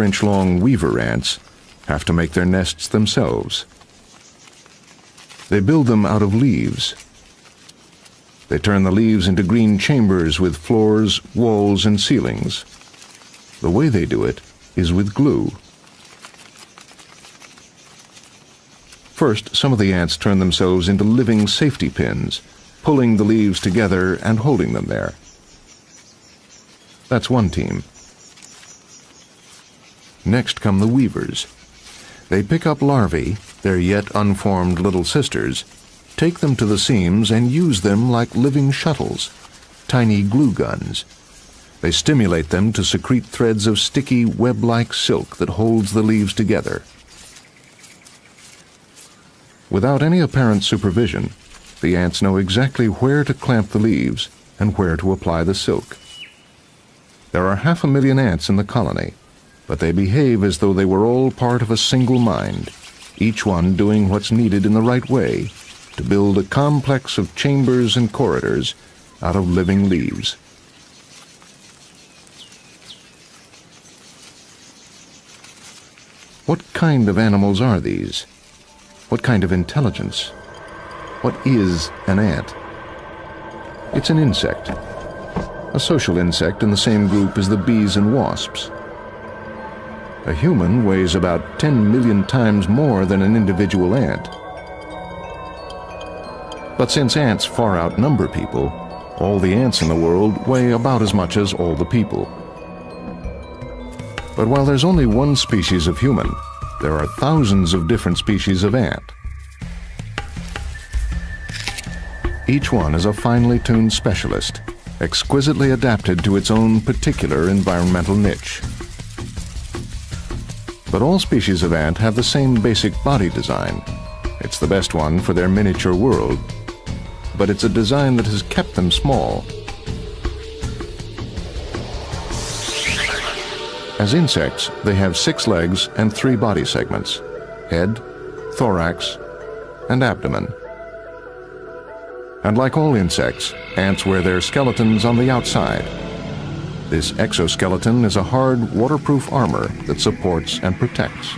4-inch-long weaver ants have to make their nests themselves. They build them out of leaves. They turn the leaves into green chambers with floors, walls, and ceilings. The way they do it is with glue. First, some of the ants turn themselves into living safety pins, pulling the leaves together and holding them there. That's one team. Next come the weavers. They pick up larvae, their yet unformed little sisters, take them to the seams and use them like living shuttles, tiny glue guns. They stimulate them to secrete threads of sticky, web-like silk that holds the leaves together. Without any apparent supervision, the ants know exactly where to clamp the leaves and where to apply the silk. There are 500,000 ants in the colony, but they behave as though they were all part of a single mind, each one doing what's needed in the right way to build a complex of chambers and corridors out of living leaves. What kind of animals are these? What kind of intelligence? What is an ant? It's an insect, a social insect in the same group as the bees and wasps. A human weighs about 10 million times more than an individual ant. But since ants far outnumber people, all the ants in the world weigh about as much as all the people. But while there's only one species of human, there are thousands of different species of ant. Each one is a finely tuned specialist, exquisitely adapted to its own particular environmental niche. But all species of ant have the same basic body design. It's the best one for their miniature world, but it's a design that has kept them small. As insects, they have 6 legs and 3 body segments: head, thorax, and abdomen. And like all insects, ants wear their skeletons on the outside. This exoskeleton is a hard, waterproof armor that supports and protects.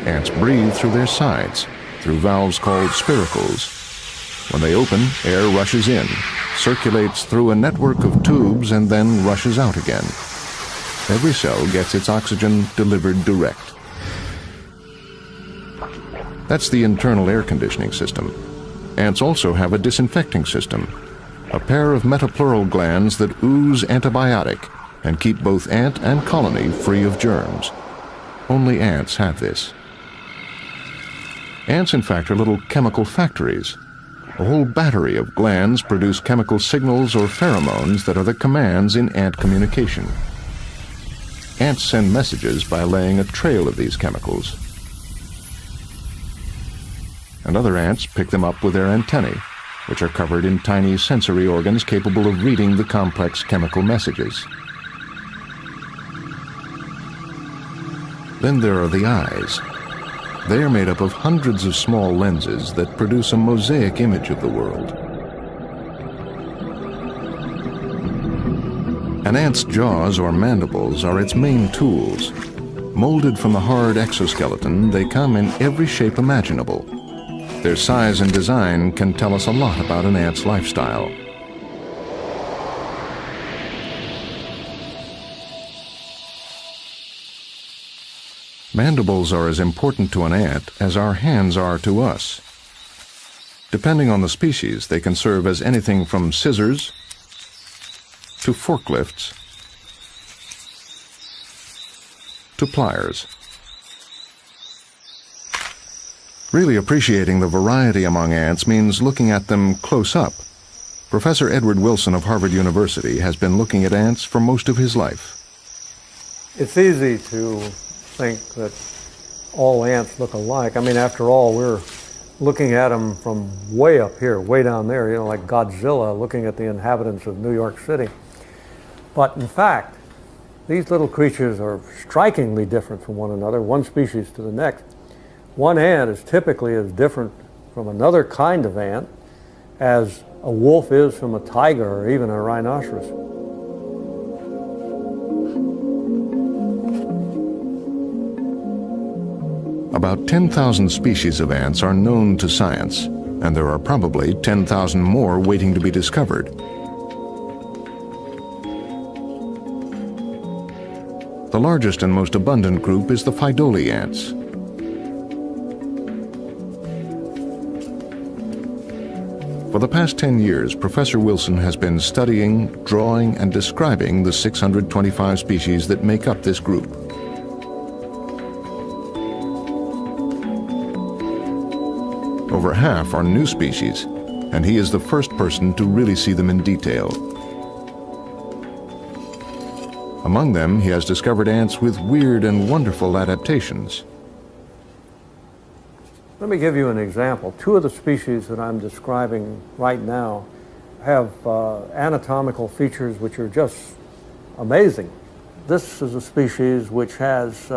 Ants breathe through their sides, through valves called spiracles. When they open, air rushes in, circulates through a network of tubes, and then rushes out again. Every cell gets its oxygen delivered direct. That's the internal air conditioning system. Ants also have a disinfecting system, a pair of metapleural glands that ooze antibiotic and keep both ant and colony free of germs. Only ants have this. Ants, in fact, are little chemical factories. A whole battery of glands produce chemical signals or pheromones that are the commands in ant communication. Ants send messages by laying a trail of these chemicals. And other ants pick them up with their antennae, which are covered in tiny sensory organs capable of reading the complex chemical messages. Then there are the eyes. They are made up of hundreds of small lenses that produce a mosaic image of the world. An ant's jaws or mandibles are its main tools. Molded from the hard exoskeleton, they come in every shape imaginable. Their size and design can tell us a lot about an ant's lifestyle. Mandibles are as important to an ant as our hands are to us. Depending on the species, they can serve as anything from scissors to forklifts to pliers. Really appreciating the variety among ants means looking at them close up. Professor Edward Wilson of Harvard University has been looking at ants for most of his life. It's easy to think that all ants look alike. I mean, after all, we're looking at them from way up here, way down there, you know, like Godzilla looking at the inhabitants of New York City. But in fact, these little creatures are strikingly different from one another, one species to the next. One ant is typically as different from another kind of ant as a wolf is from a tiger or even a rhinoceros. About 10,000 species of ants are known to science, and there are probably 10,000 more waiting to be discovered. The largest and most abundant group is the Pheidole ants. For the past 10 years, Professor Wilson has been studying, drawing, and describing the 625 species that make up this group. Over half are new species, and he is the first person to really see them in detail. Among them, he has discovered ants with weird and wonderful adaptations. Let me give you an example. Two of the species that I'm describing right now have anatomical features which are just amazing. This is a species which has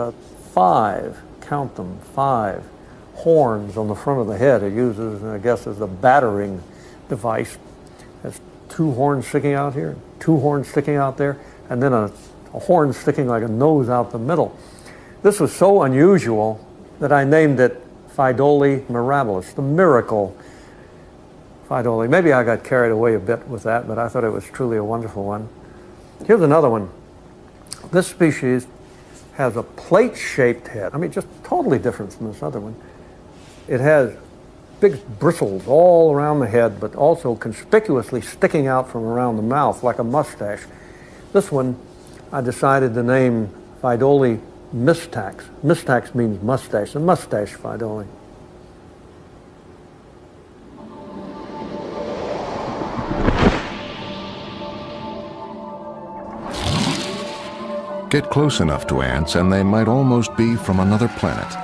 count them, five horns on the front of the head. It uses, I guess, as a battering device. It has two horns sticking out here, two horns sticking out there, and then a horn sticking like a nose out the middle. This was so unusual that I named it Pheidole mirabilis, the miracle Pheidole. Maybe I got carried away a bit with that, but I thought it was truly a wonderful one. Here's another one. This species has a plate-shaped head. I mean, just totally different from this other one. It has big bristles all around the head, but also conspicuously sticking out from around the mouth like a mustache. This one I decided to name Pheidole Mystax. Mystax means mustache, a mustache Pheidole. Get close enough to ants and they might almost be from another planet.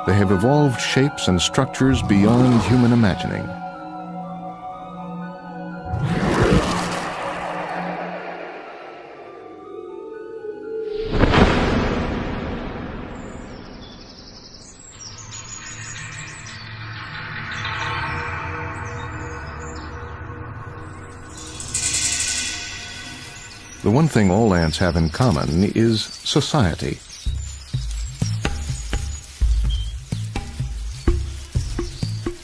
They have evolved shapes and structures beyond human imagining. The one thing all ants have in common is society.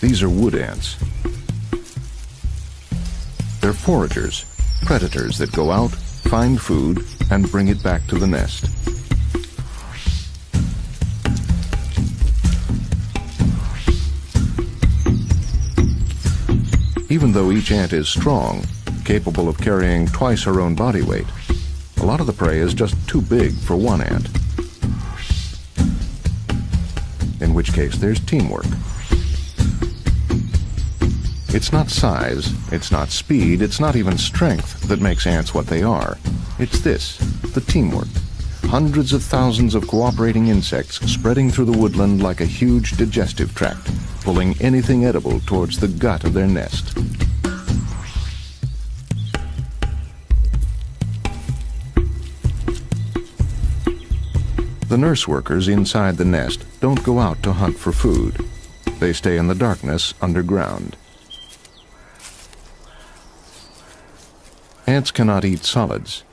These are wood ants. They're foragers, predators that go out, find food, and bring it back to the nest. Even though each ant is strong, capable of carrying twice her own body weight, a lot of the prey is just too big for one ant. In which case, there's teamwork. It's not size, it's not speed, it's not even strength that makes ants what they are. It's this, the teamwork. Hundreds of thousands of cooperating insects spreading through the woodland like a huge digestive tract, pulling anything edible towards the gut of their nest. The nurse workers inside the nest don't go out to hunt for food. They stay in the darkness underground. Ants cannot eat solids.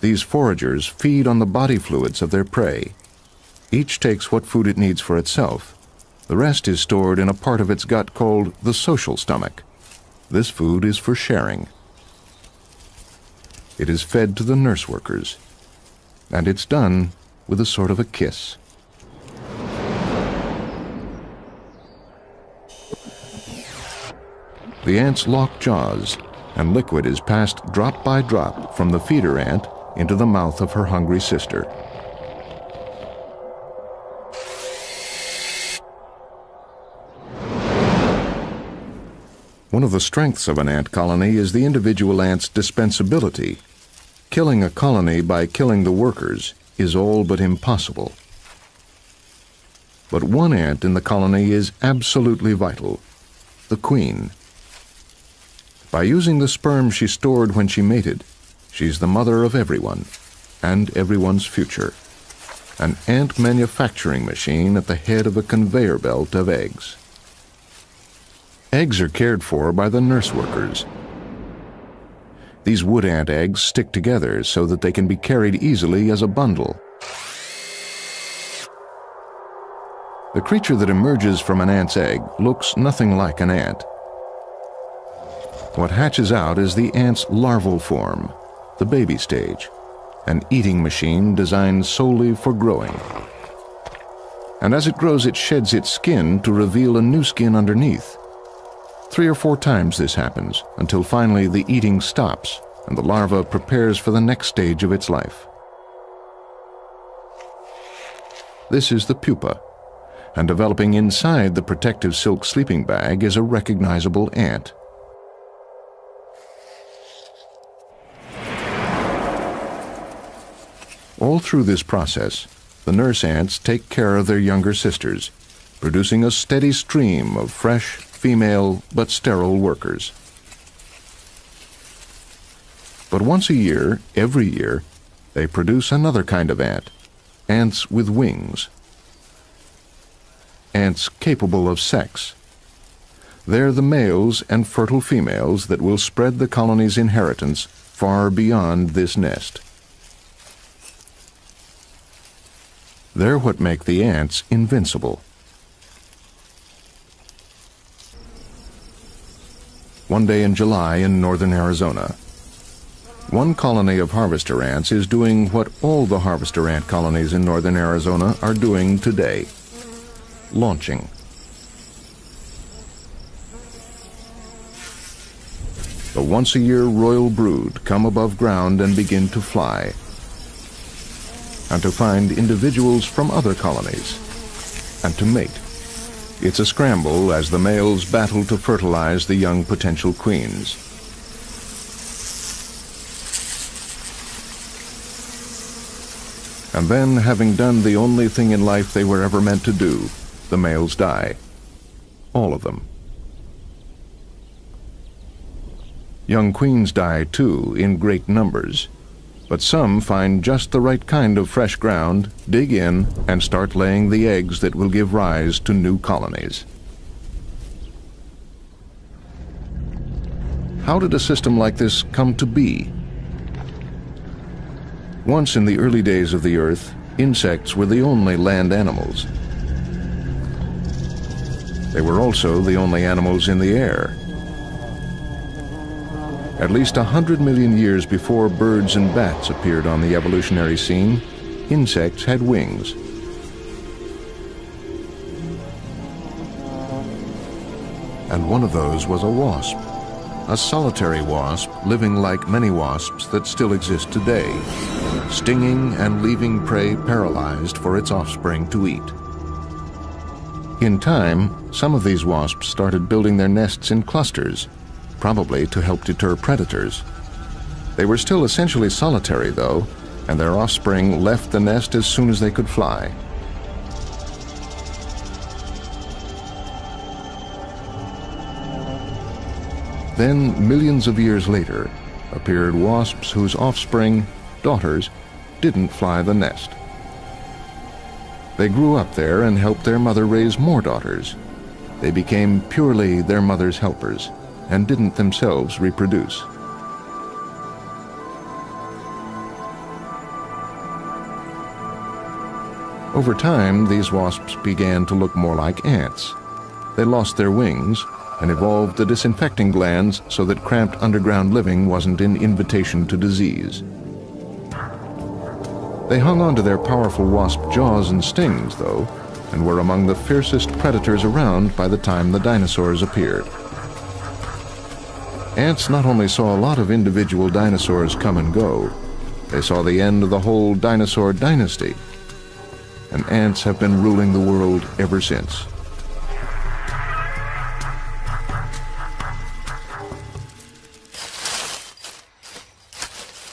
These foragers feed on the body fluids of their prey. Each takes what food it needs for itself. The rest is stored in a part of its gut called the social stomach. This food is for sharing. It is fed to the nurse workers, and it's done with a sort of a kiss. The ants lock jaws, and liquid is passed drop by drop from the feeder ant into the mouth of her hungry sister. One of the strengths of an ant colony is the individual ant's dispensability. Killing a colony by killing the workers is all but impossible. But one ant in the colony is absolutely vital, the queen. By using the sperm she stored when she mated, she's the mother of everyone, and everyone's future. An ant manufacturing machine at the head of a conveyor belt of eggs. Eggs are cared for by the nurse workers. These wood ant eggs stick together so that they can be carried easily as a bundle. The creature that emerges from an ant's egg looks nothing like an ant. What hatches out is the ant's larval form, the baby stage, an eating machine designed solely for growing. And as it grows, it sheds its skin to reveal a new skin underneath. 3 or 4 times this happens, until finally the eating stops and the larva prepares for the next stage of its life. This is the pupa, and developing inside the protective silk sleeping bag is a recognizable ant. All through this process, the nurse ants take care of their younger sisters, producing a steady stream of fresh, female, but sterile workers. But once a year, every year, they produce another kind of ant, ants with wings. Ants capable of sex. They're the males and fertile females that will spread the colony's inheritance far beyond this nest. They're what make the ants invincible. One day in July in northern Arizona, one colony of harvester ants is doing what all the harvester ant colonies in northern Arizona are doing today: launching. The once-a-year royal brood come above ground and begin to fly, and to find individuals from other colonies, and to mate. It's a scramble as the males battle to fertilize the young potential queens. And then, having done the only thing in life they were ever meant to do, the males die. All of them. Young queens die too, in great numbers. But some find just the right kind of fresh ground, dig in, and start laying the eggs that will give rise to new colonies. How did a system like this come to be? Once in the early days of the Earth, insects were the only land animals. They were also the only animals in the air. At least 100 million years before birds and bats appeared on the evolutionary scene, insects had wings. And one of those was a wasp, a solitary wasp living like many wasps that still exist today, stinging and leaving prey paralyzed for its offspring to eat. In time, some of these wasps started building their nests in clusters, probably to help deter predators. They were still essentially solitary, though, and their offspring left the nest as soon as they could fly. Then, millions of years later, appeared wasps whose offspring, daughters, didn't fly the nest. They grew up there and helped their mother raise more daughters. They became purely their mother's helpers, and didn't themselves reproduce. Over time, these wasps began to look more like ants. They lost their wings and evolved the disinfecting glands so that cramped underground living wasn't an invitation to disease. They hung on to their powerful wasp jaws and stings, though, and were among the fiercest predators around by the time the dinosaurs appeared. Ants not only saw a lot of individual dinosaurs come and go, they saw the end of the whole dinosaur dynasty. And ants have been ruling the world ever since.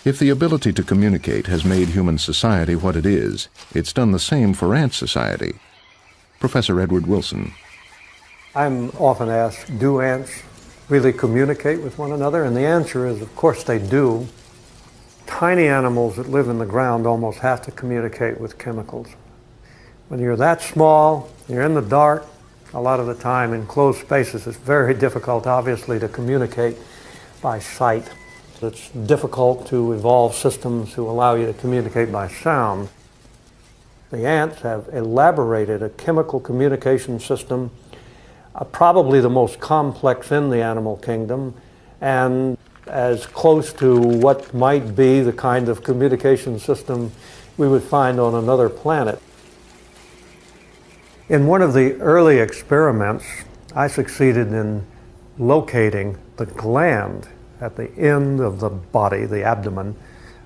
If the ability to communicate has made human society what it is, it's done the same for ant society. Professor Edward Wilson. I'm often asked, do ants really communicate with one another? And the answer is, of course they do. Tiny animals that live in the ground almost have to communicate with chemicals. When you're that small, you're in the dark, a lot of the time in closed spaces, it's very difficult, obviously, to communicate by sight. It's difficult to evolve systems to allow you to communicate by sound. The ants have elaborated a chemical communication system, probably the most complex in the animal kingdom, and as close to what might be the kind of communication system we would find on another planet. In one of the early experiments, I succeeded in locating the gland at the end of the body, the abdomen,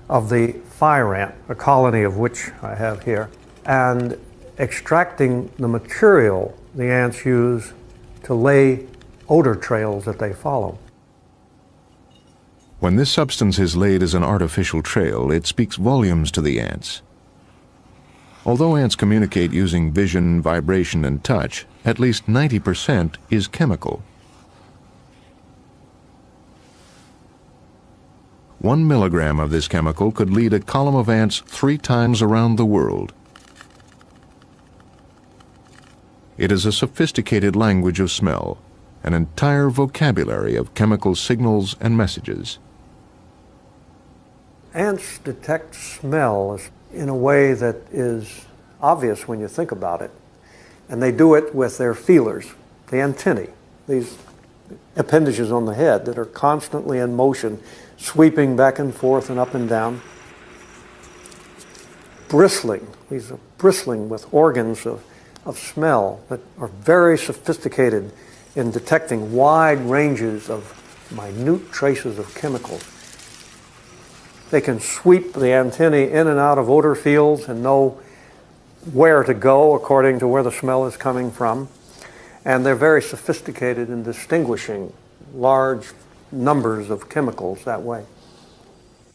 of the fire ant, a colony of which I have here, and extracting the material the ants use to lay odor trails that they follow. When this substance is laid as an artificial trail, it speaks volumes to the ants. Although ants communicate using vision, vibration, and touch, at least 90% is chemical. 1 milligram of this chemical could lead a column of ants 3 times around the world. It is a sophisticated language of smell, an entire vocabulary of chemical signals and messages. Ants detect smell in a way that is obvious when you think about it. And they do it with their feelers, the antennae, these appendages on the head that are constantly in motion, sweeping back and forth and up and down. Bristling, these are bristling with organs of smell that are very sophisticated in detecting wide ranges of minute traces of chemicals. They can sweep the antennae in and out of odor fields and know where to go according to where the smell is coming from. And they're very sophisticated in distinguishing large numbers of chemicals that way.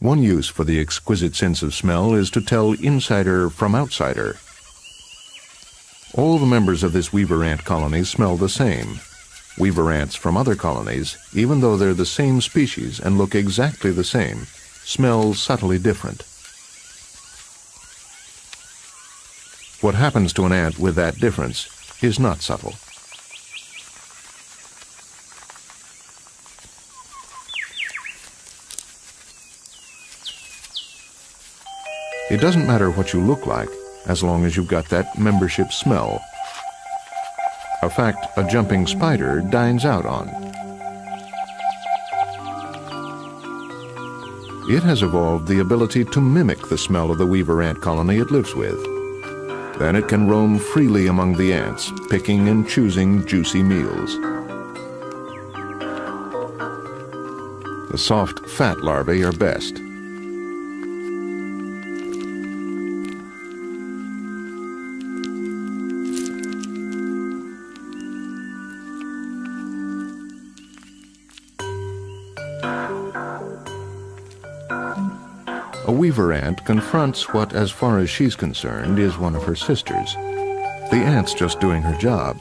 One use for the exquisite sense of smell is to tell insider from outsider. All the members of this weaver ant colony smell the same. Weaver ants from other colonies, even though they're the same species and look exactly the same, smell subtly different. What happens to an ant with that difference is not subtle. It doesn't matter what you look like, as long as you've got that membership smell. A fact a jumping spider dines out on. It has evolved the ability to mimic the smell of the weaver ant colony it lives with. Then it can roam freely among the ants, picking and choosing juicy meals. The soft, fat larvae are best. A weaver ant confronts what, as far as she's concerned, is one of her sisters. The ant's just doing her job,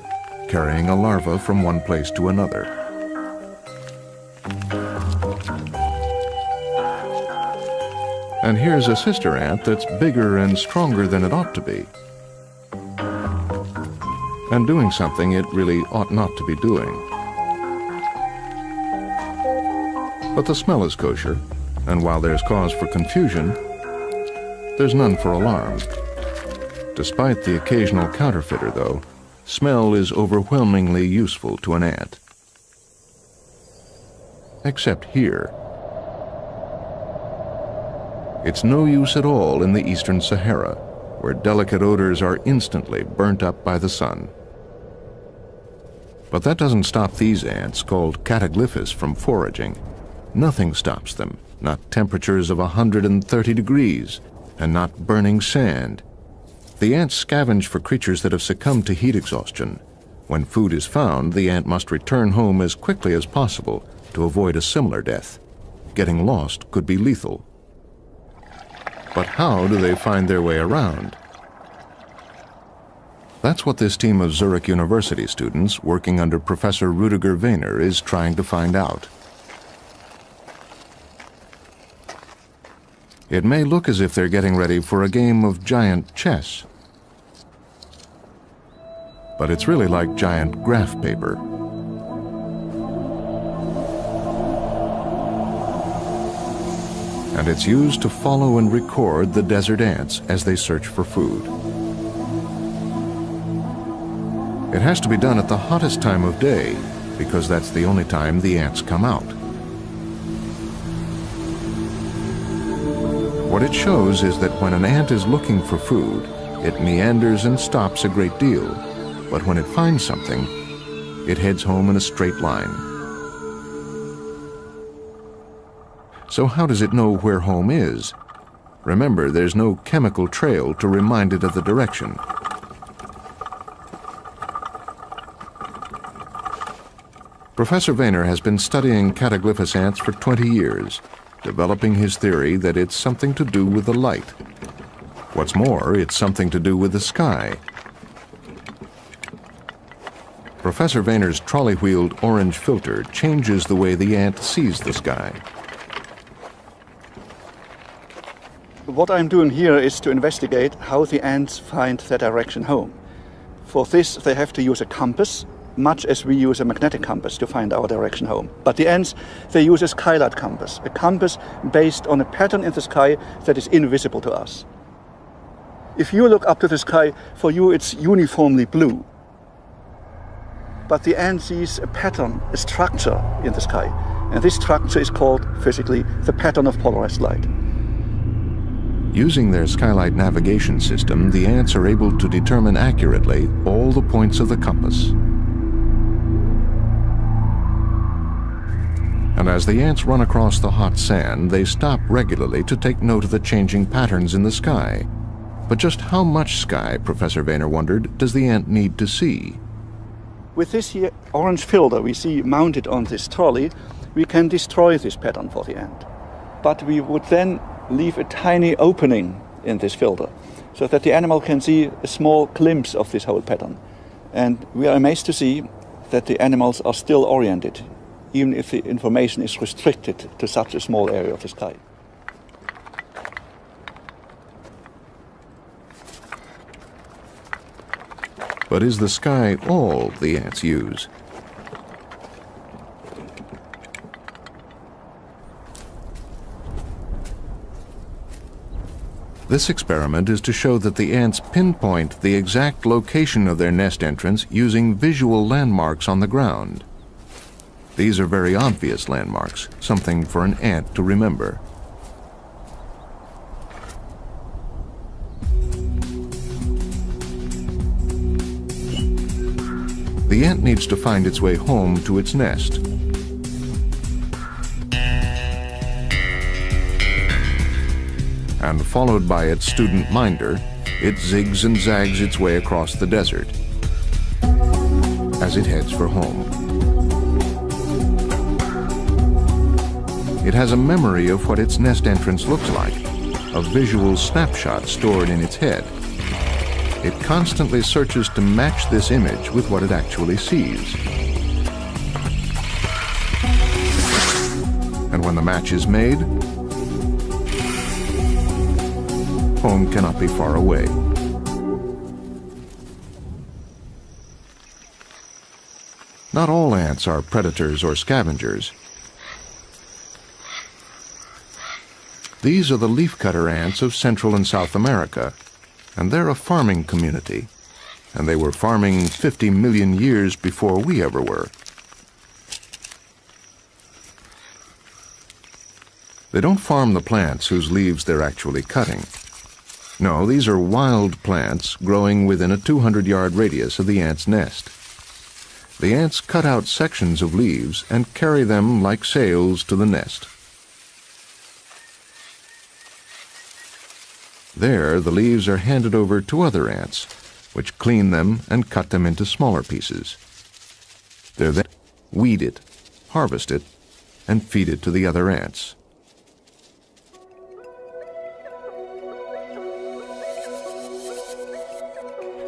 carrying a larva from one place to another. And here's a sister ant that's bigger and stronger than it ought to be, and doing something it really ought not to be doing. But the smell is kosher, and while there's cause for confusion, there's none for alarm. Despite the occasional counterfeiter, though, smell is overwhelmingly useful to an ant. Except here. It's no use at all in the eastern Sahara, where delicate odors are instantly burnt up by the sun. But that doesn't stop these ants, called cataglyphus, from foraging. Nothing stops them. Not temperatures of 130 degrees, and not burning sand. The ants scavenge for creatures that have succumbed to heat exhaustion. When food is found, the ant must return home as quickly as possible to avoid a similar death. Getting lost could be lethal. But how do they find their way around? That's what this team of Zurich University students, working under Professor Rüdiger Wehner, is trying to find out. It may look as if they're getting ready for a game of giant chess, but it's really like giant graph paper. And it's used to follow and record the desert ants as they search for food. It has to be done at the hottest time of day because that's the only time the ants come out. What it shows is that when an ant is looking for food, it meanders and stops a great deal, but when it finds something, it heads home in a straight line. So how does it know where home is? Remember, there's no chemical trail to remind it of the direction. Professor Wegener has been studying Cataglyphus ants for 20 years, developing his theory that it's something to do with the light. What's more, it's something to do with the sky. Professor Wegener's trolley-wheeled orange filter changes the way the ant sees the sky. What I'm doing here is to investigate how the ants find their direction home. For this, they have to use a compass, much as we use a magnetic compass to find our direction home. But the ants, they use a skylight compass, a compass based on a pattern in the sky that is invisible to us. If you look up to the sky, for you it's uniformly blue. But the ant sees a pattern, a structure in the sky. And this structure is called, physically, the pattern of polarized light. Using their skylight navigation system, the ants are able to determine accurately all the points of the compass. And as the ants run across the hot sand, they stop regularly to take note of the changing patterns in the sky. But just how much sky, Professor Wegener wondered, does the ant need to see? With this here orange filter we see mounted on this trolley, we can destroy this pattern for the ant. But we would then leave a tiny opening in this filter so that the animal can see a small glimpse of this whole pattern. And we are amazed to see that the animals are still oriented, even if the information is restricted to such a small area of the sky. But is the sky all the ants use? This experiment is to show that the ants pinpoint the exact location of their nest entrance using visual landmarks on the ground. These are very obvious landmarks, something for an ant to remember. The ant needs to find its way home to its nest. And followed by its student minder, it zigs and zags its way across the desert as it heads for home. It has a memory of what its nest entrance looks like, a visual snapshot stored in its head. It constantly searches to match this image with what it actually sees. And when the match is made, home cannot be far away. Not all ants are predators or scavengers. These are the leafcutter ants of Central and South America, and they're a farming community, and they were farming 50 million years before we ever were. They don't farm the plants whose leaves they're actually cutting. No, these are wild plants growing within a 200-yard radius of the ant's nest. The ants cut out sections of leaves and carry them like sails to the nest. There, the leaves are handed over to other ants, which clean them and cut them into smaller pieces. They're then weed it, harvest it, and feed it to the other ants.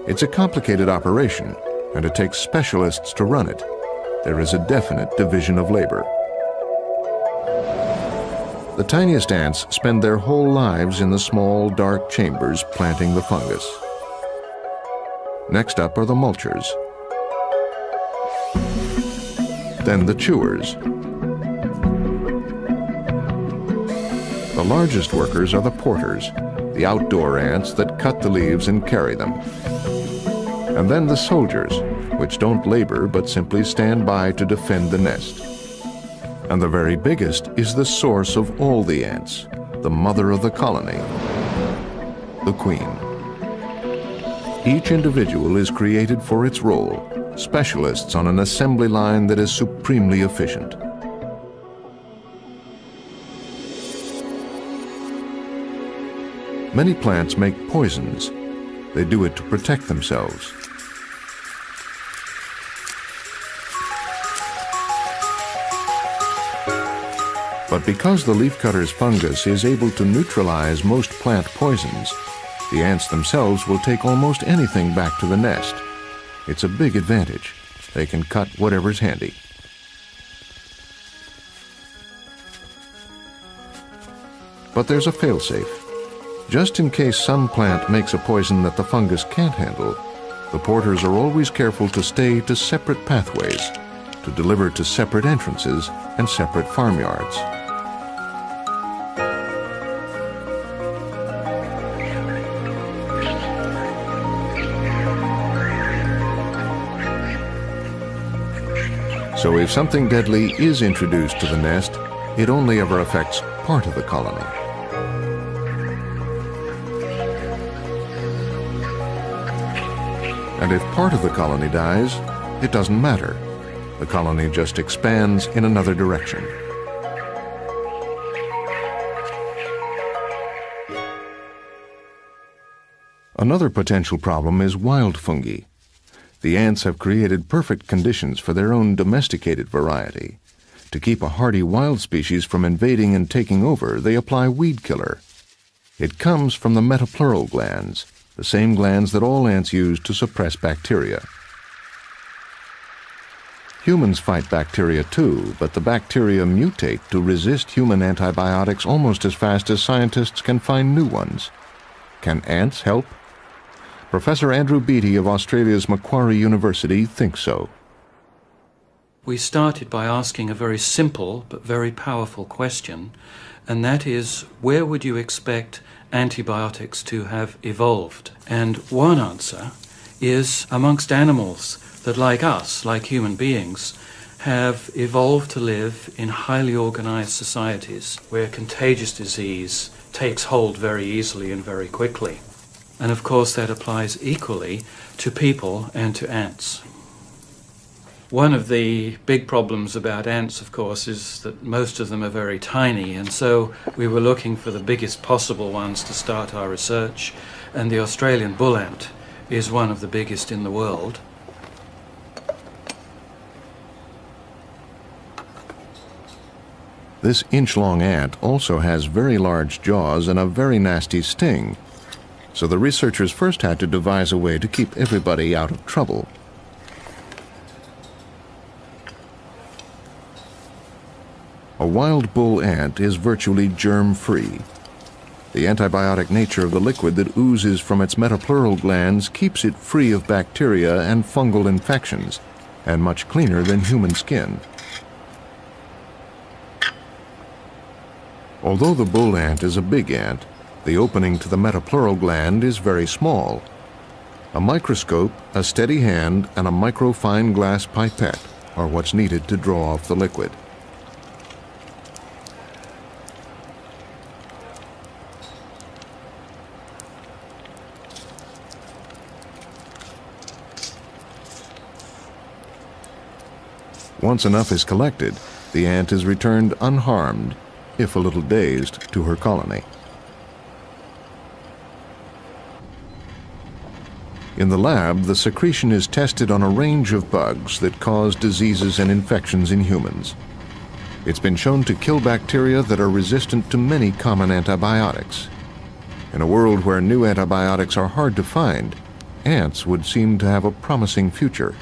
It's a complicated operation, and it takes specialists to run it. There is a definite division of labor. The tiniest ants spend their whole lives in the small, dark chambers planting the fungus. Next up are the mulchers. Then the chewers. The largest workers are the porters, the outdoor ants that cut the leaves and carry them. And then the soldiers, which don't labor but simply stand by to defend the nest. And the very biggest is the source of all the ants, the mother of the colony, the queen. Each individual is created for its role, specialists on an assembly line that is supremely efficient. Many plants make poisons. They do it to protect themselves. But because the leafcutter's fungus is able to neutralize most plant poisons, the ants themselves will take almost anything back to the nest. It's a big advantage. They can cut whatever's handy. But there's a failsafe. Just in case some plant makes a poison that the fungus can't handle, the porters are always careful to stay to separate pathways, to deliver to separate entrances and separate farmyards. So if something deadly is introduced to the nest, it only ever affects part of the colony. And if part of the colony dies, it doesn't matter. The colony just expands in another direction. Another potential problem is wild fungi. The ants have created perfect conditions for their own domesticated variety. To keep a hardy wild species from invading and taking over, they apply weed killer. It comes from the metapleural glands, the same glands that all ants use to suppress bacteria. Humans fight bacteria too, but the bacteria mutate to resist human antibiotics almost as fast as scientists can find new ones. Can ants help? Professor Andrew Beattie of Australia's Macquarie University thinks so. We started by asking a very simple but very powerful question, and that is, where would you expect antibiotics to have evolved? And one answer is amongst animals that, like us, like human beings, have evolved to live in highly organized societies where contagious disease takes hold very easily and very quickly. And of course that applies equally to people and to ants. One of the big problems about ants, of course, is that most of them are very tiny, and so we were looking for the biggest possible ones to start our research, and the Australian bull ant is one of the biggest in the world. This inch-long ant also has very large jaws and a very nasty sting, so the researchers first had to devise a way to keep everybody out of trouble. A wild bull ant is virtually germ-free. The antibiotic nature of the liquid that oozes from its metapleural glands keeps it free of bacteria and fungal infections, and much cleaner than human skin. Although the bull ant is a big ant, the opening to the metapleural gland is very small. A microscope, a steady hand, and a microfine glass pipette are what's needed to draw off the liquid. Once enough is collected, the ant is returned unharmed, if a little dazed, to her colony. In the lab, the secretion is tested on a range of bugs that cause diseases and infections in humans. It's been shown to kill bacteria that are resistant to many common antibiotics. In a world where new antibiotics are hard to find, ants would seem to have a promising future.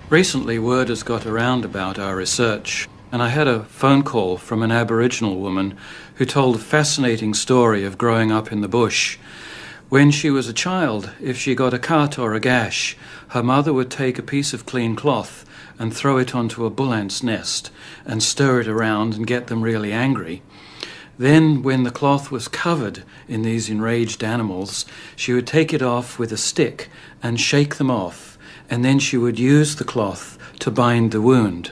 Recently, word has got around about our research, and I had a phone call from an Aboriginal woman who told a fascinating story of growing up in the bush. When she was a child, if she got a cut or a gash, her mother would take a piece of clean cloth and throw it onto a bull ant's nest and stir it around and get them really angry. Then, when the cloth was covered in these enraged animals, she would take it off with a stick and shake them off, and then she would use the cloth to bind the wound.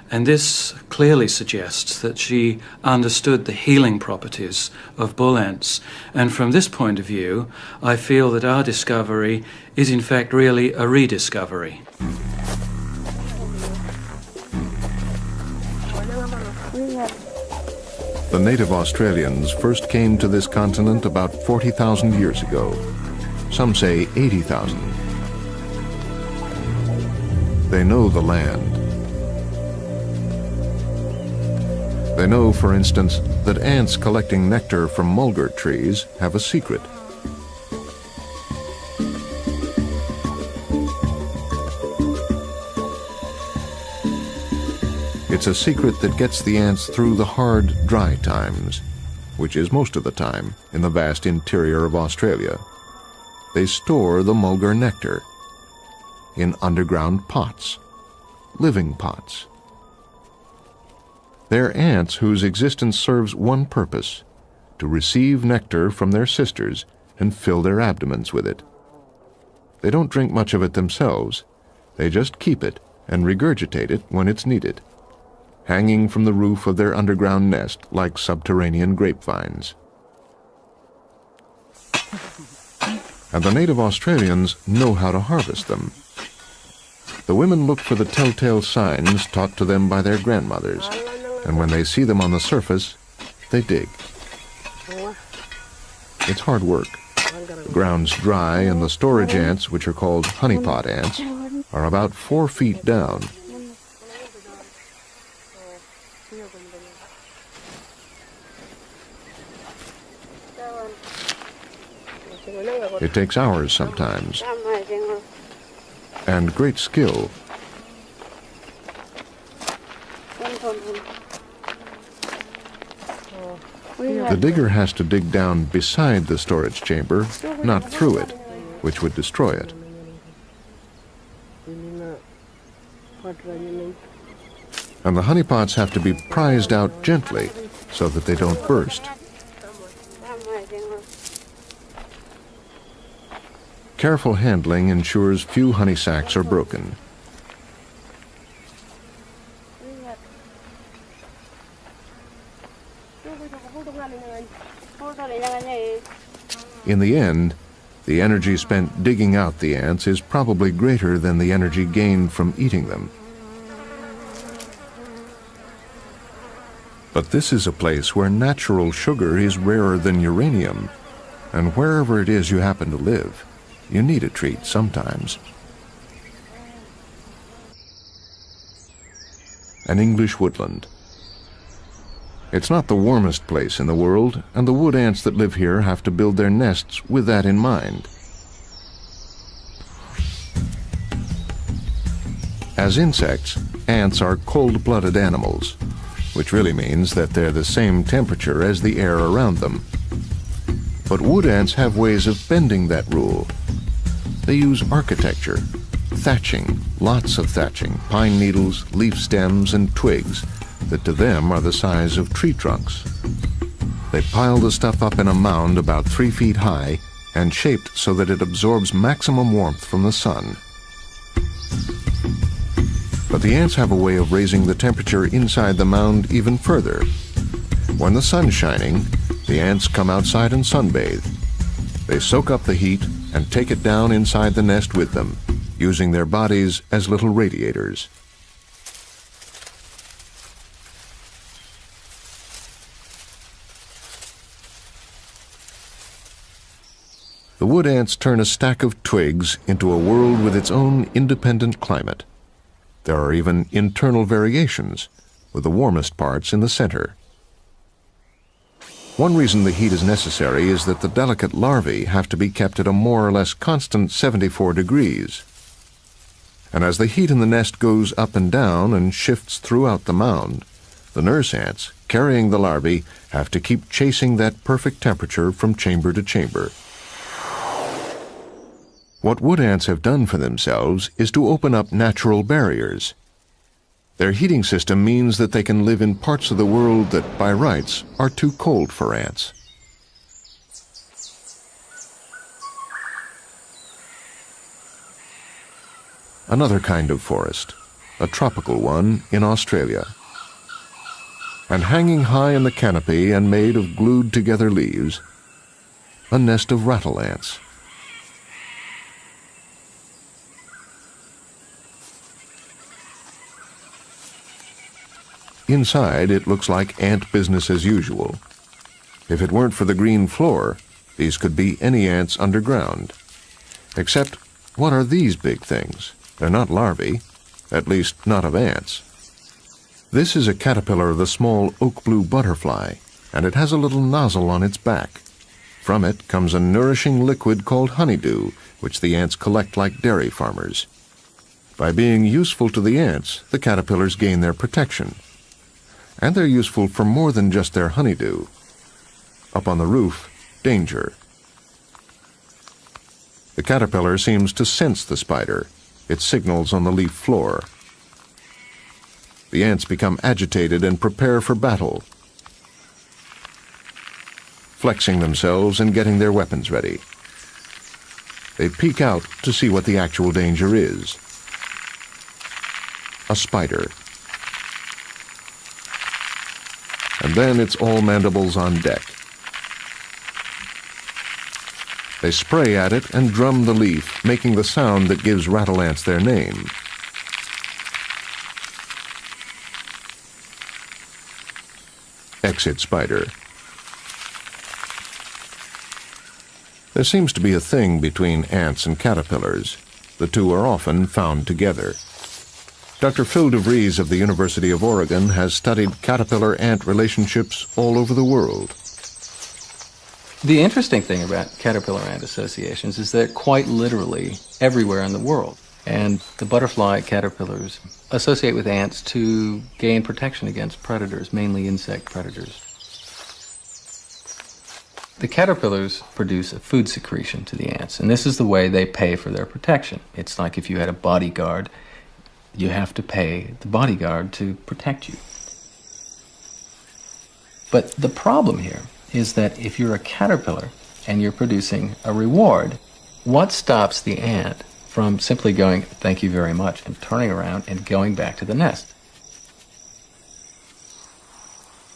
And this clearly suggests that she understood the healing properties of bull ants. And from this point of view, I feel that our discovery is in fact really a rediscovery. The native Australians first came to this continent about 40,000 years ago. Some say 80,000. They know the land. They know, for instance, that ants collecting nectar from mulga trees have a secret. It's a secret that gets the ants through the hard, dry times, which is most of the time in the vast interior of Australia. They store the mulga nectar in underground pots, living pots. They're ants whose existence serves one purpose: to receive nectar from their sisters and fill their abdomens with it. They don't drink much of it themselves. They just keep it and regurgitate it when it's needed, hanging from the roof of their underground nest like subterranean grapevines. And the native Australians know how to harvest them. The women look for the telltale signs taught to them by their grandmothers, and when they see them on the surface, they dig. It's hard work. The ground's dry, and the storage ants, which are called honeypot ants, are about 4 feet down. It takes hours sometimes, and great skill. The digger has to dig down beside the storage chamber, not through it, which would destroy it. And the honeypots have to be prized out gently so that they don't burst. Careful handling ensures few honey sacs are broken. In the end, the energy spent digging out the ants is probably greater than the energy gained from eating them. But this is a place where natural sugar is rarer than uranium, and wherever it is you happen to live, you need a treat sometimes. An English woodland. It's not the warmest place in the world, and the wood ants that live here have to build their nests with that in mind. As insects, ants are cold-blooded animals, which really means that they're the same temperature as the air around them. But wood ants have ways of bending that rule. They use architecture, thatching, lots of thatching, pine needles, leaf stems, and twigs that to them are the size of tree trunks. They pile the stuff up in a mound about 3 feet high and shaped so that it absorbs maximum warmth from the sun. But the ants have a way of raising the temperature inside the mound even further. When the sun's shining, the ants come outside and sunbathe. They soak up the heat and take it down inside the nest with them, using their bodies as little radiators. The wood ants turn a stack of twigs into a world with its own independent climate. There are even internal variations, with the warmest parts in the center. One reason the heat is necessary is that the delicate larvae have to be kept at a more or less constant 74 degrees. And as the heat in the nest goes up and down and shifts throughout the mound, the nurse ants, carrying the larvae, have to keep chasing that perfect temperature from chamber to chamber. What wood ants have done for themselves is to open up natural barriers. Their heating system means that they can live in parts of the world that, by rights, are too cold for ants. Another kind of forest, a tropical one in Australia. And hanging high in the canopy and made of glued-together leaves, a nest of rattle ants. Inside, it looks like ant business as usual. If it weren't for the green floor, these could be any ants underground. Except, what are these big things? They're not larvae, at least not of ants. This is a caterpillar of the small oak blue butterfly, and it has a little nozzle on its back. From it comes a nourishing liquid called honeydew, which the ants collect like dairy farmers. By being useful to the ants, the caterpillars gain their protection. And they're useful for more than just their honeydew. Up on the roof, danger. The caterpillar seems to sense the spider. It signals on the leaf floor. The ants become agitated and prepare for battle, flexing themselves and getting their weapons ready. They peek out to see what the actual danger is. A spider. And then it's all mandibles on deck. They spray at it and drum the leaf, making the sound that gives rattle ants their name. Exit spider. There seems to be a thing between ants and caterpillars. The two are often found together. Dr. Phil DeVries of the University of Oregon has studied caterpillar-ant relationships all over the world. The interesting thing about caterpillar-ant associations is they're quite literally everywhere in the world. And the butterfly caterpillars associate with ants to gain protection against predators, mainly insect predators. The caterpillars produce a food secretion to the ants, and this is the way they pay for their protection. It's like if you had a bodyguard, you have to pay the bodyguard to protect you. But the problem here is that if you're a caterpillar and you're producing a reward, what stops the ant from simply going, "Thank you very much," and turning around and going back to the nest?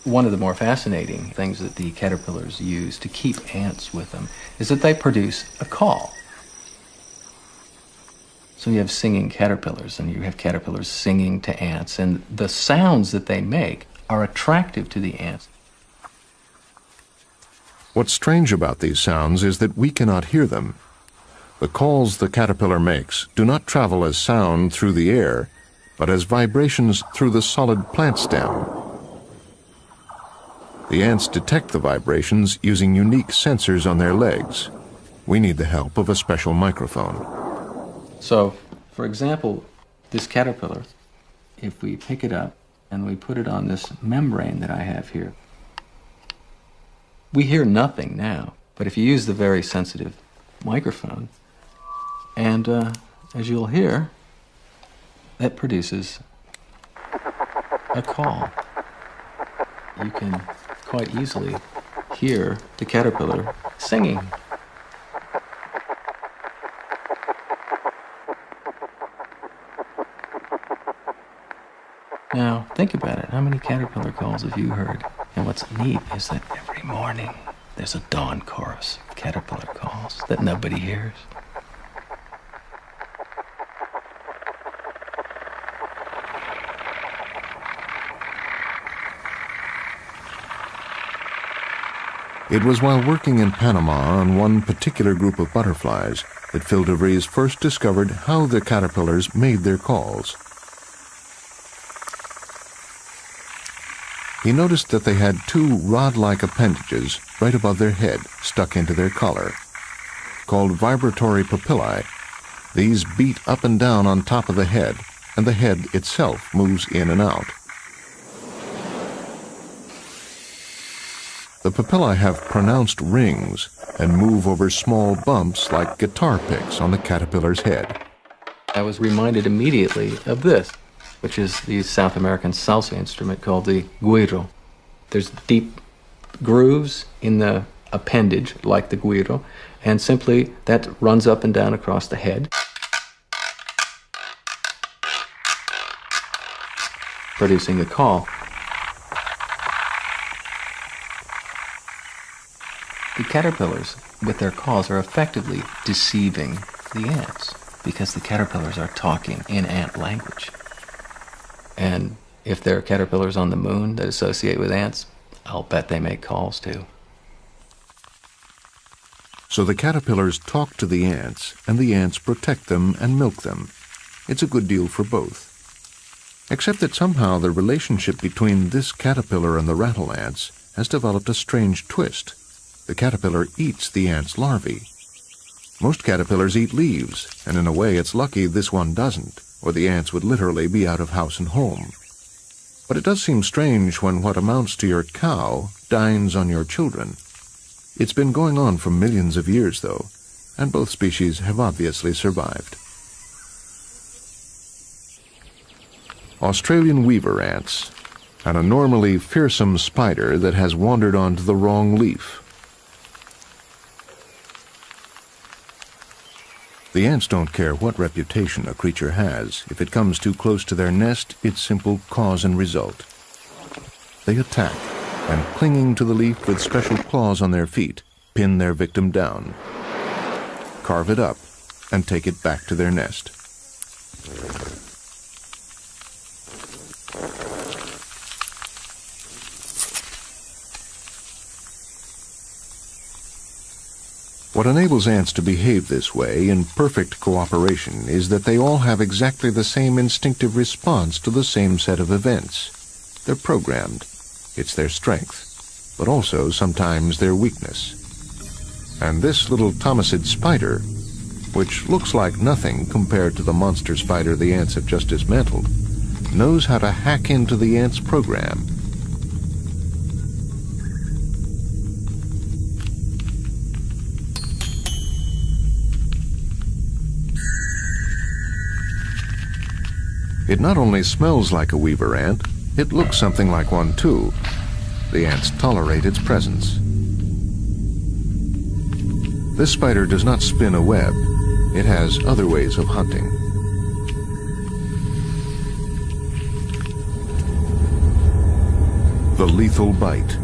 One of the more fascinating things that the caterpillars use to keep ants with them is that they produce a call. So you have singing caterpillars, and you have caterpillars singing to ants, and the sounds that they make are attractive to the ants. What's strange about these sounds is that we cannot hear them. The calls the caterpillar makes do not travel as sound through the air, but as vibrations through the solid plant stem. The ants detect the vibrations using unique sensors on their legs. We need the help of a special microphone. So, for example, this caterpillar, if we pick it up and we put it on this membrane that I have here, we hear nothing now. But if you use the very sensitive microphone, and as you'll hear, that produces a call. You can quite easily hear the caterpillar singing. Now, think about it. How many caterpillar calls have you heard? And what's neat is that every morning there's a dawn chorus of caterpillar calls that nobody hears. It was while working in Panama on one particular group of butterflies that Phil DeVries first discovered how the caterpillars made their calls. He noticed that they had two rod-like appendages right above their head, stuck into their collar. Called vibratory papillae, these beat up and down on top of the head, and the head itself moves in and out. The papillae have pronounced rings and move over small bumps like guitar picks on the caterpillar's head. I was reminded immediately of this. which is the South American salsa instrument called the güiro. There's deep grooves in the appendage, like the güiro, and simply that runs up and down across the head, producing a call. The caterpillars, with their calls, are effectively deceiving the ants because the caterpillars are talking in ant language. And if there are caterpillars on the moon that associate with ants, I'll bet they make calls too. So the caterpillars talk to the ants, and the ants protect them and milk them. It's a good deal for both. Except that somehow the relationship between this caterpillar and the rattle ants has developed a strange twist. The caterpillar eats the ant's larvae. Most caterpillars eat leaves, and in a way it's lucky this one doesn't, or the ants would literally be out of house and home. But it does seem strange when what amounts to your cow dines on your children. It's been going on for millions of years, though, and both species have obviously survived. Australian weaver ants, and a normally fearsome spider that has wandered onto the wrong leaf. The ants don't care what reputation a creature has. If it comes too close to their nest, it's simple cause and result. They attack, and clinging to the leaf with special claws on their feet, pin their victim down, carve it up, and take it back to their nest. What enables ants to behave this way in perfect cooperation is that they all have exactly the same instinctive response to the same set of events. They're programmed. It's their strength, but also sometimes their weakness. And this little Thomasid spider, which looks like nothing compared to the monster spider the ants have just dismantled, knows how to hack into the ants' program. It not only smells like a weaver ant, it looks something like one too. The ants tolerate its presence. This spider does not spin a web. It has other ways of hunting. The lethal bite.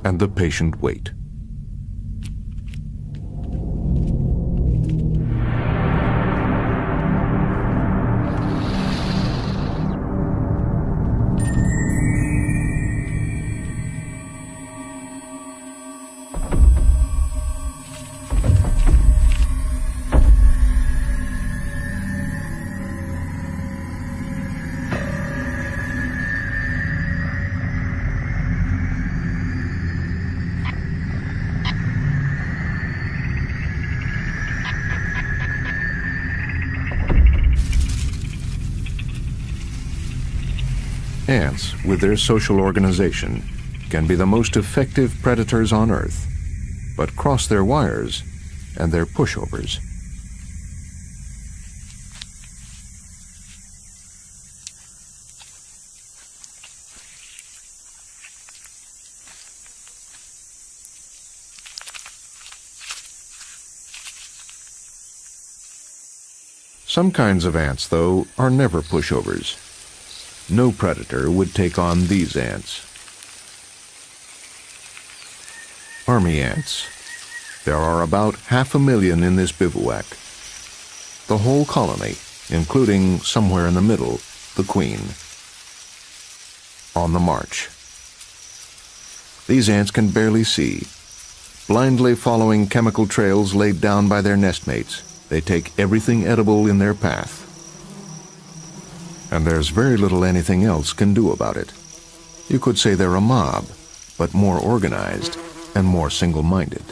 And the patient wait. Ants, with their social organization, can be the most effective predators on Earth, but cross their wires and they're pushovers. Some kinds of ants, though, are never pushovers. No predator would take on these ants. Army ants. There are about 500,000 in this bivouac. The whole colony, including, somewhere in the middle, the queen. On the march. These ants can barely see. Blindly following chemical trails laid down by their nestmates, they take everything edible in their path. And there's very little anything else can do about it. You could say they're a mob, but more organized and more single-minded.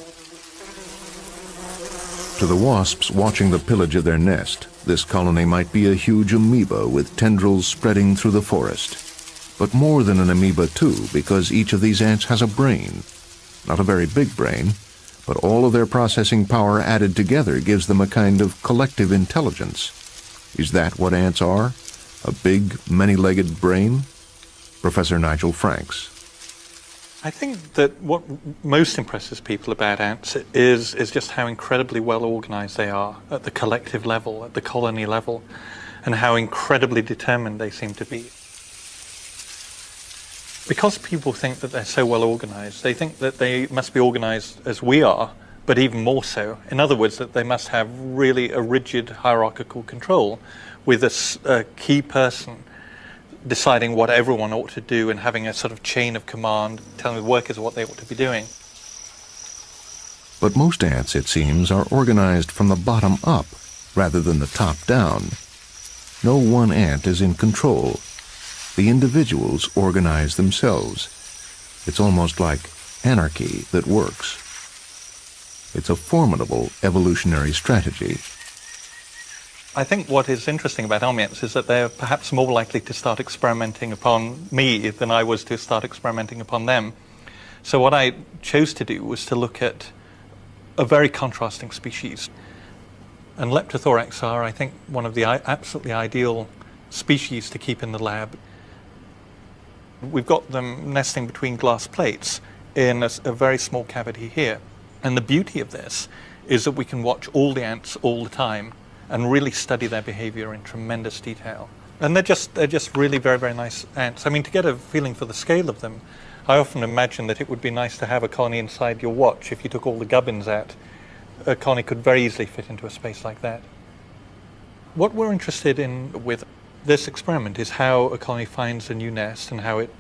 To the wasps watching the pillage of their nest, this colony might be a huge amoeba with tendrils spreading through the forest. but more than an amoeba too, because each of these ants has a brain. Not a very big brain, but all of their processing power added together gives them a kind of collective intelligence. Is that what ants are? A big, many-legged brain? Professor Nigel Franks. I think that what most impresses people about ants is just how incredibly well organized they are at the collective level, at the colony level, and how incredibly determined they seem to be. Because people think that they're so well organized, they think that they must be organized as we are, but even more so. In other words, that they must have really a rigid hierarchical control with a key person deciding what everyone ought to do and having a sort of chain of command, telling the workers what they ought to be doing. But most ants, it seems, are organized from the bottom up rather than the top down. No one ant is in control. The individuals organize themselves. It's almost like anarchy that works. It's a formidable evolutionary strategy. I think what is interesting about army ants is that they're perhaps more likely to start experimenting upon me than I was to start experimenting upon them. So what I chose to do was to look at a very contrasting species. And Leptothorax are, I think, one of the absolutely ideal species to keep in the lab. We've got them nesting between glass plates in a very small cavity here. And the beauty of this is that we can watch all the ants all the time and really study their behavior in tremendous detail. And they're just really very, very nice ants. I mean, to get a feeling for the scale of them, I often imagine that it would be nice to have a colony inside your watch. If you took all the gubbins out, a colony could very easily fit into a space like that. What we're interested in with this experiment is how a colony finds a new nest and how it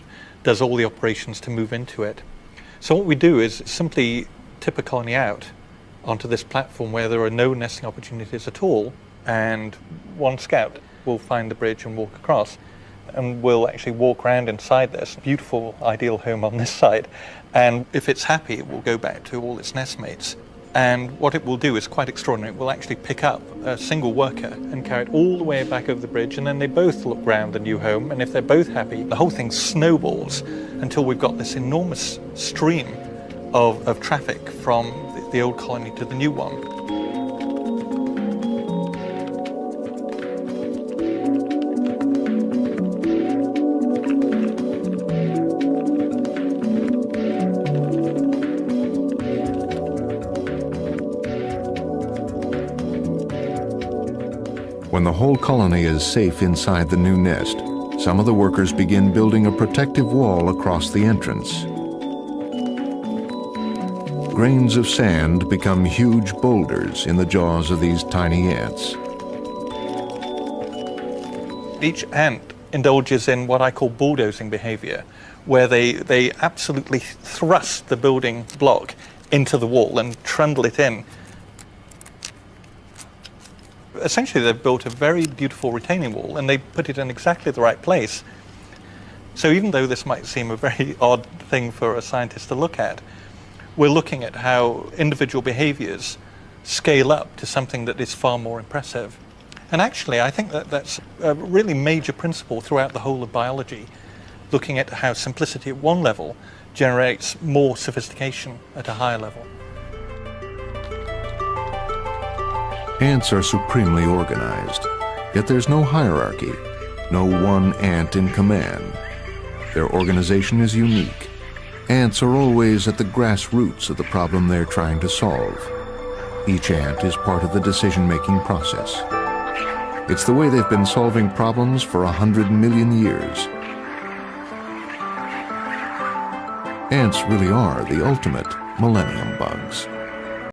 does all the operations to move into it. So what we do is simply tip a colony out onto this platform where there are no nesting opportunities at all, and one scout will find the bridge and walk across, and we'll actually walk around inside this beautiful ideal home on this side, and if it's happy it will go back to all its nestmates. And what it will do is quite extraordinary. It will actually pick up a single worker and carry it all the way back over the bridge, and then they both look round the new home, and if they're both happy, the whole thing snowballs until we've got this enormous stream of traffic from the old colony to the new one. When the whole colony is safe inside the new nest, some of the workers begin building a protective wall across the entrance. Grains of sand become huge boulders in the jaws of these tiny ants. Each ant indulges in what I call bulldozing behavior, where they absolutely thrust the building block into the wall and trundle it in. Essentially, they've built a very beautiful retaining wall, and they put it in exactly the right place. So even though this might seem a very odd thing for a scientist to look at, we're looking at how individual behaviors scale up to something that is far more impressive. And actually, I think that that's a really major principle throughout the whole of biology, looking at how simplicity at one level generates more sophistication at a higher level. Ants are supremely organized, yet there's no hierarchy, no one ant in command. Their organization is unique. Ants are always at the grassroots of the problem they're trying to solve. Each ant is part of the decision-making process. It's the way they've been solving problems for 100 million years. Ants really are the ultimate millennium bugs.